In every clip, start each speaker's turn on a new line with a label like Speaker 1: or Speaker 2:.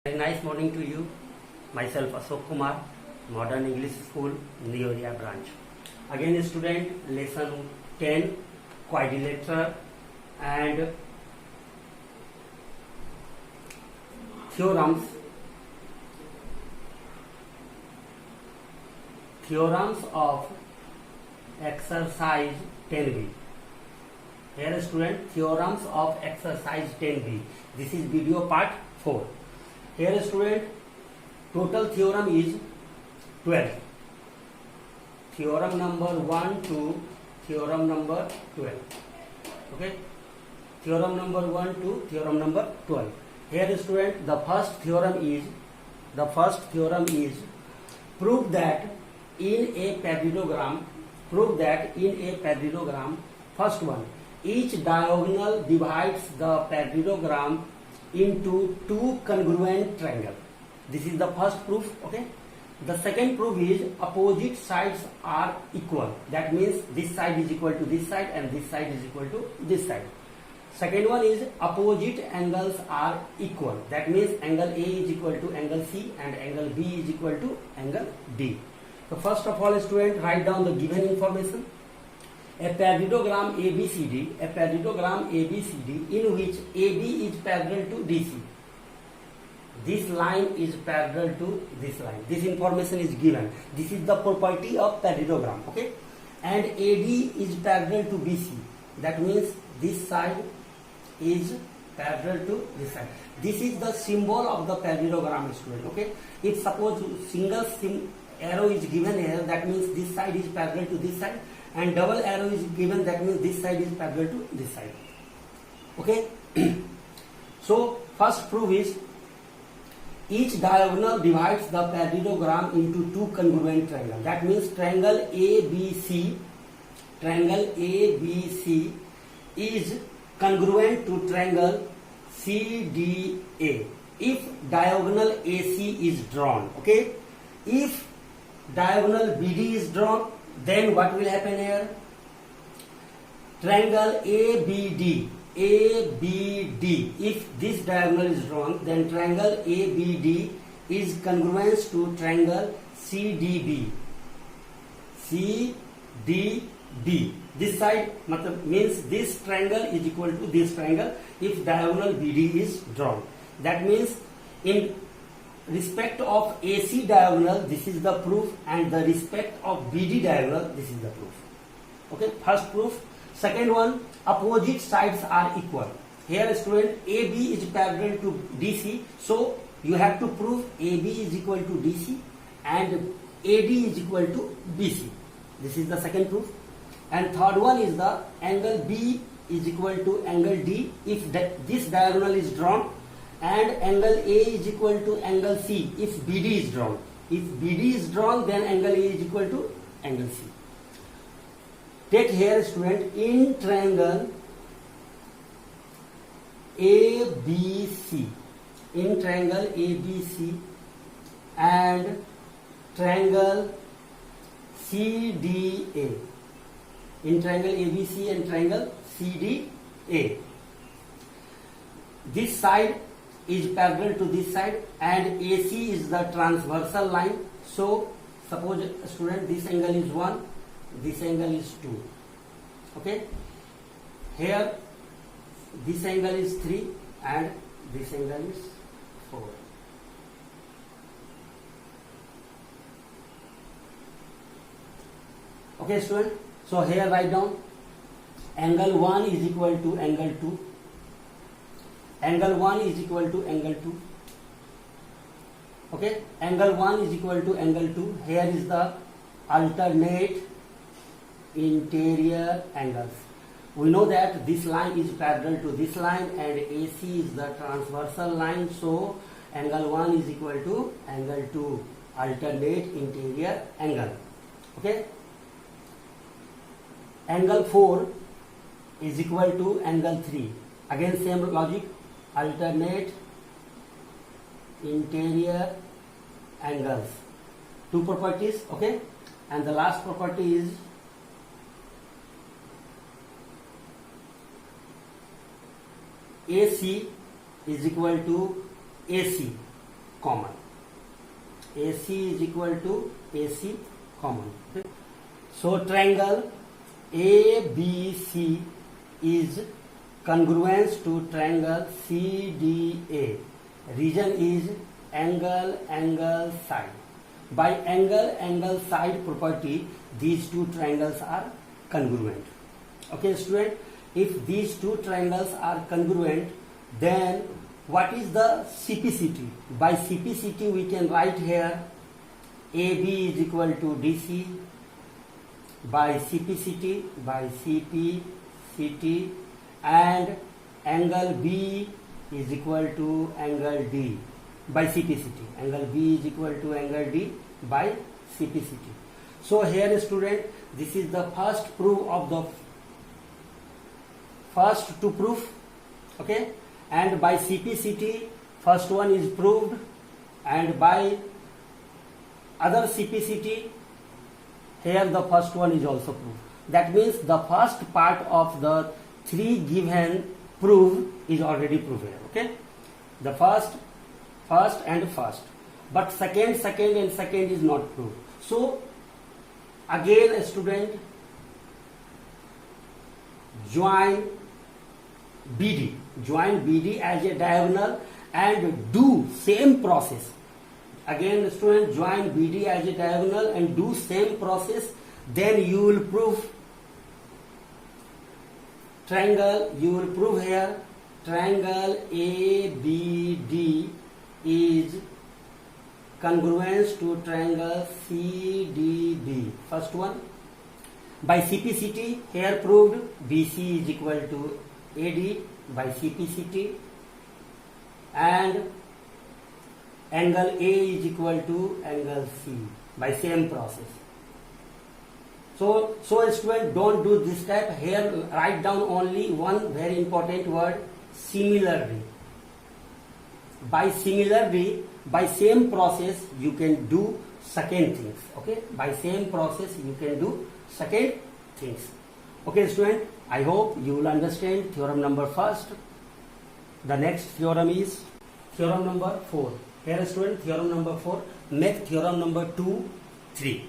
Speaker 1: Very nice morning to you. Myself Ashok Kumar, Modern English School, Neoria branch. Again, student, lesson 10, quadrilateral and theorems. Theorems of exercise 10b. Here, student, theorems of exercise 10b. This is video part 4. Here, student, total theorem is 12. Theorem number 1 to theorem number 12. Okay. Theorem number 1 to theorem number 12. Here, student, the first theorem is prove that in a parallelogram. First one, each diagonal divides the parallelogram into two congruent triangles. This is the first proof. Okay. The second proof is opposite sides are equal. That means this side is equal to this side and this side is equal to this side. Second one is opposite angles are equal. That means angle A is equal to angle C and angle B is equal to angle D. So first of all, student, write down the given information. A parallelogram ABCD in which AB is parallel to DC. This line is parallel to this line. This information is given. This is the property of parallelogram. Okay, and AD is parallel to BC. That means this side is parallel to this side. This is the symbol of the parallelogram, student. Okay, if suppose single arrow is given here, that means this side is parallel to this side, and double arrow is given, that means this side is parallel to this side. Okay. So first proof is each diagonal divides the parallelogram into two congruent triangles. That means triangle ABC is congruent to triangle CDA if diagonal AC is drawn. Okay, if diagonal BD is drawn, then what will happen here? Triangle ABD, if this diagonal is drawn, then triangle ABD is congruent to triangle CDB. This side means this triangle is equal to this triangle if diagonal BD is drawn. That means in respect of AC diagonal, this is the proof, and the respect of BD diagonal, this is the proof. Okay, first proof. Second one, opposite sides are equal. Here, student, AB is parallel to DC, so you have to prove AB is equal to DC and AD is equal to BC. This is the second proof. And third one is the angle B is equal to angle D if this diagonal is drawn, and angle A is equal to angle C if BD is drawn. If BD is drawn, then angle A is equal to angle C. Take here, student, in triangle ABC, and triangle CDA, in triangle ABC and triangle CDA, this side is parallel to this side and AC is the transversal line. So suppose, student, this angle is 1, this angle is 2. Okay, here this angle is 3 and this angle is 4. Okay, student, so here write down angle 1 is equal to angle 2. Angle 1 is equal to angle 2. Okay, angle 1 is equal to angle 2. Here is the alternate interior angles. We know that this line is parallel to this line and AC is the transversal line. So angle 1 is equal to angle 2, alternate interior angle. Okay. Angle 4 is equal to angle 3. Again same logic, alternate interior angles. Two properties. Okay. And the last property is AC is equal to AC common. AC is equal to AC common. Okay? So triangle ABC is congruent to triangle CDA. Region is angle, angle, side. By angle, angle, side property, these two triangles are congruent. Okay, student, if these two triangles are congruent, then what is the CPCT? By CPCT, we can write here AB is equal to DC. By CPCT, and angle B is equal to angle D by CPCT. Angle B is equal to angle D by CPCT. So here, student, this is the first proof of the first two proof. Okay, and by CPCT, first one is proved, and by other CPCT, here the first one is also proved. That means the first part of the three given proof is already proven. Okay, the first, and first, but second, and second is not proved. So again, a student, join BD as a diagonal and do same process. Again, student, join BD as a diagonal and do same process. Then you will prove triangle. You will prove here triangle ABD is congruent to triangle CDB. First one. By CPCT, here proved BC is equal to AD by CPCT, and angle A is equal to angle C by same process. So student, don't do this type. Here write down only one very important word, similarly. By similarly, by same process you can do second things. Okay, by same process you can do second things. Okay, student, I hope you will understand theorem number first. The next theorem is theorem number 4. Here, student, theorem number 4. Make theorem number 2, 3.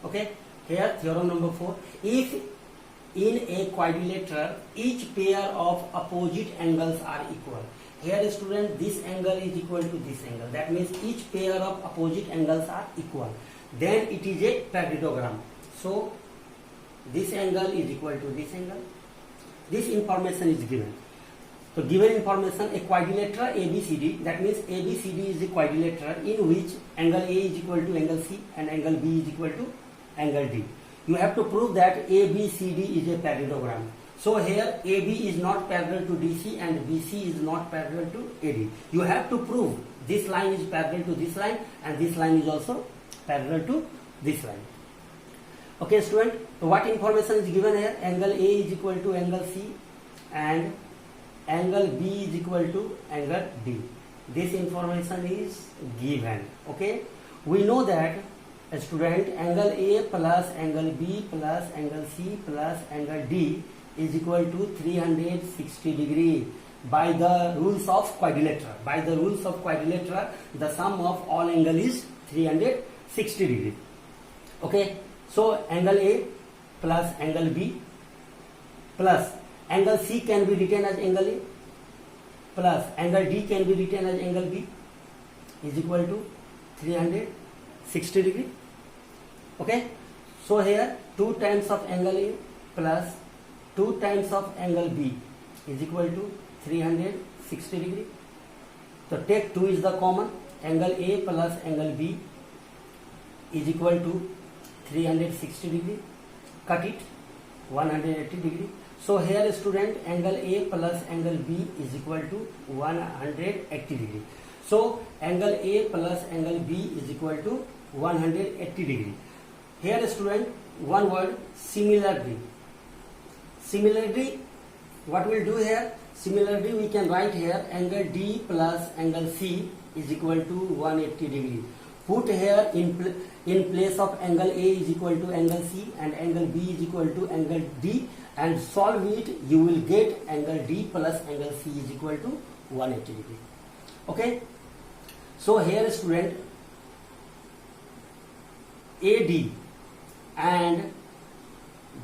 Speaker 1: Okay, here theorem number 4. If in a quadrilateral each pair of opposite angles are equal. Here, student, this angle is equal to this angle. That means each pair of opposite angles are equal. Then it is a parallelogram. So this angle is equal to this angle. This information is given. So given information, a quadrilateral ABCD, that means ABCD is a quadrilateral in which angle A is equal to angle C and angle B is equal to angle D. You have to prove that ABCD is a parallelogram. So here AB is not parallel to DC and BC is not parallel to AD. You have to prove this line is parallel to this line and this line is also parallel to this line. Okay, student, so what information is given here? Angle A is equal to angle C and angle B is equal to angle D. This information is given. Okay, we know that, student, angle A plus angle B plus angle C plus angle D is equal to 360 degree by the rules of quadrilateral. By the rules of quadrilateral, the sum of all angle is 360 degree. Okay, so angle A plus angle B plus angle C can be written as angle A plus angle D can be written as angle B is equal to 360 degree. Okay, so here 2 times of angle A plus 2 times of angle B is equal to 360 degree. So take 2 is the common. Angle A plus angle B is equal to 360 degree. Cut it, 180 degree. So here, student, angle A plus angle B is equal to 180 degree. So angle A plus angle B is equal to 180 degree. Here, student, one word, similarly. Similarly, what we'll do here? Similarly, we can write here angle D plus angle C is equal to 180 degree. Put here in place of angle A is equal to angle C and angle B is equal to angle D, and solve it. You will get angle D plus angle C is equal to 180 degree. Okay. So here student, AD and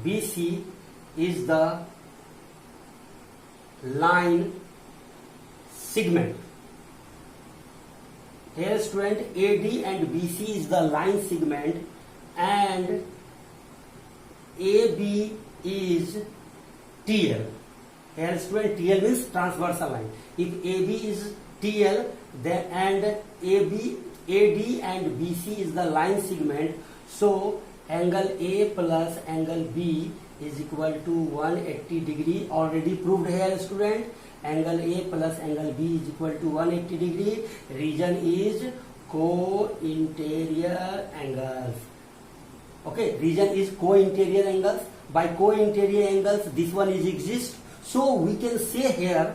Speaker 1: BC is the line segment. Here student, AD and BC is the line segment and AB is TL. Here student, TL means transversal line. If AB is TL, then and AD and BC is the line segment, so angle A plus angle B is equal to 180 degree. Already proved here student. Angle A plus angle B is equal to 180 degree. Region is co-interior angles. Okay, region is co-interior angles. By co-interior angles, this one is exist. So we can say here.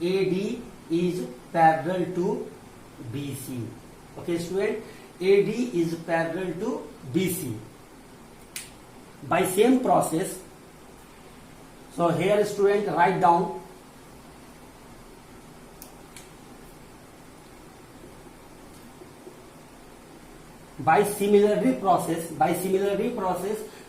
Speaker 1: AD is parallel to BC. Okay, student. AD is parallel to BC. By same process. So here student, write down by similarity process,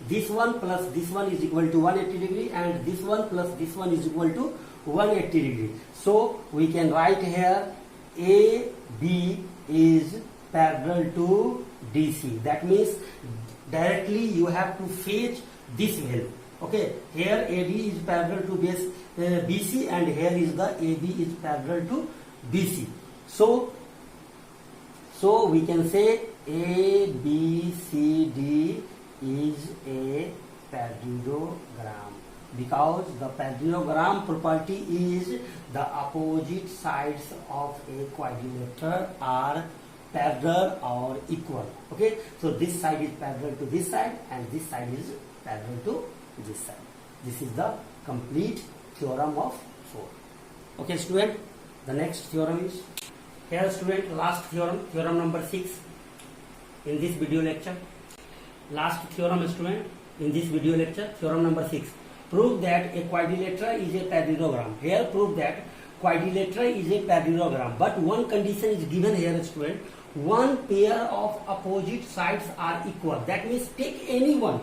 Speaker 1: this one plus this one is equal to 180 degree and this one plus this one is equal to 180 degree. So we can write here AB is parallel to DC. That means directly you have to fetch this value. Okay, here AD is parallel to BC and here is the AB is parallel to BC. So we can say ABCD is a parallelogram because the parallelogram property is the opposite sides of a quadrilateral are parallel or equal. Okay, so this side is parallel to this side and this side is parallel to this side. This is the complete theorem of 4. Okay student, the next theorem is here student, last theorem, theorem number 6 in this video lecture. Last theorem student in this video lecture, theorem number 6. Prove that a quadrilateral is a parallelogram. Here prove that quadrilateral is a parallelogram, but one condition is given here student. One pair of opposite sides are equal. That means take any one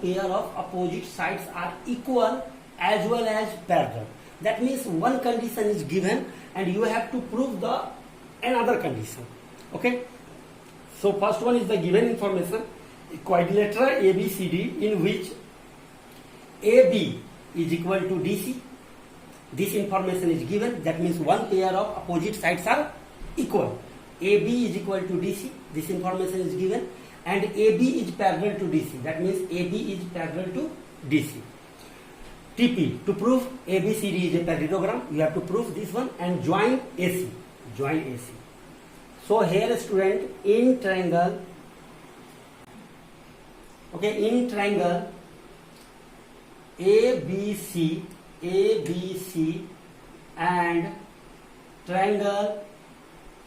Speaker 1: pair of opposite sides are equal as well as parallel. That means one condition is given and you have to prove the another condition. Okay, so first one is the given information, quadrilateral ABCD in which AB is equal to DC. This information is given. That means one pair of opposite sides are equal. AB is equal to DC. This information is given. And AB is parallel to DC. That means AB is parallel to DC. TP, to prove ABCD is a parallelogram, you have to prove this one and join AC. So here student, in triangle, okay, in triangle ABC and triangle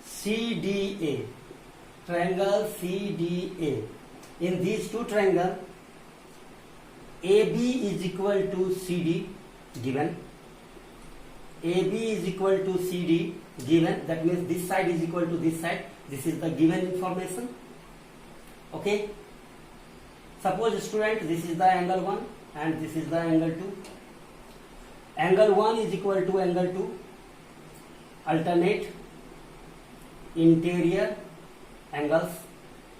Speaker 1: CDA. In these two triangles, AB is equal to CD given. AB is equal to CD given. That means this side is equal to this side. This is the given information. Okay. Suppose student, this is the angle 1 and this is the angle 2. Angle 1 is equal to angle 2. Alternate interior angles.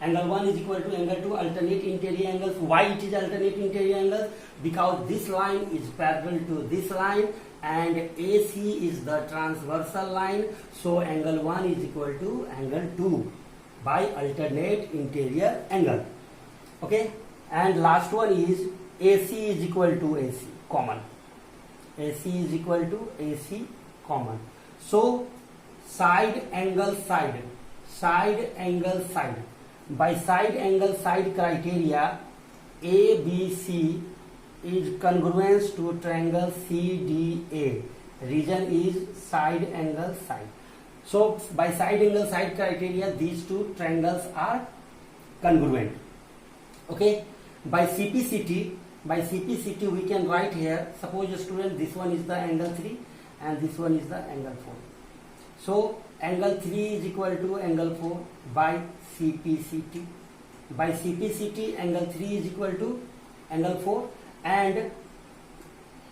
Speaker 1: Angle 1 is equal to angle 2, alternate interior angles. Why it is alternate interior angles? Because this line is parallel to this line and AC is the transversal line. So angle 1 is equal to angle 2 by alternate interior angle. Okay, and last one is AC is equal to AC common. AC is equal to AC common. So side angle side. By side angle side criteria, ABC is congruent to triangle CDA. Region is side angle side. So by side angle side criteria, these two triangles are congruent. Okay. By CPCT we can write here. Suppose student, this one is the angle 3 and this one is the angle 4. So angle 3 is equal to angle 4 by CPCT. By CPCT, angle 3 is equal to angle 4 and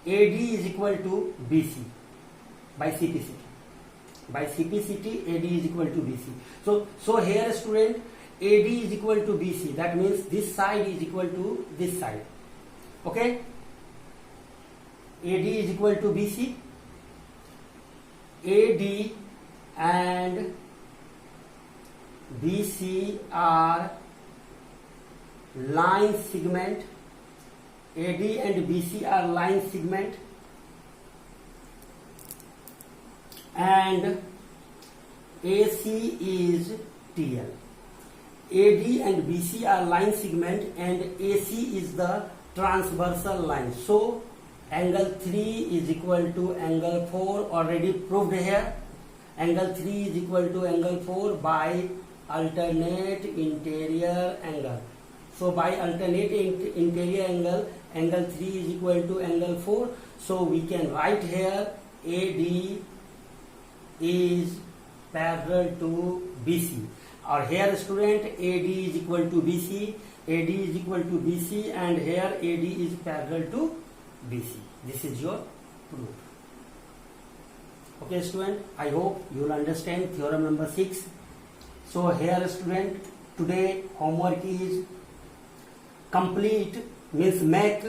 Speaker 1: AD is equal to BC by CPCT. By CPCT, AD is equal to BC. So here student, AD is equal to BC. That means this side is equal to this side. Okay? AD is equal to BC. AD and BC are line segment. AD and BC are line segment, and AC is TL. AD and BC are line segment and AC is the transversal line. So angle 3 is equal to angle 4, already proved here. Angle 3 is equal to angle 4 by alternate interior angle. So by alternate interior angle, angle 3 is equal to angle 4. So we can write here AD is parallel to BC. Or here student, AD is equal to BC, AD is equal to BC, and here AD is parallel to BC. This is your proof. Okay student, I hope you will understand theorem number 6. So here student, today homework is complete, means make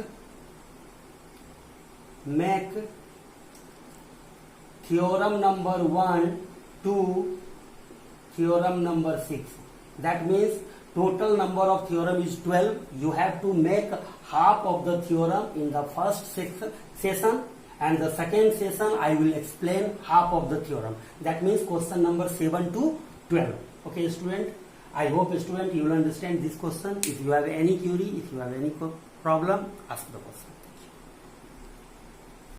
Speaker 1: theorem number 1 to theorem number 6. That means total number of theorem is 12. You have to make half of the theorem in the first session, and the second session I will explain half of the theorem. That means question number 7 to 12. Okay student, I hope student you will understand this question. If you have any query, if you have any problem, ask the question.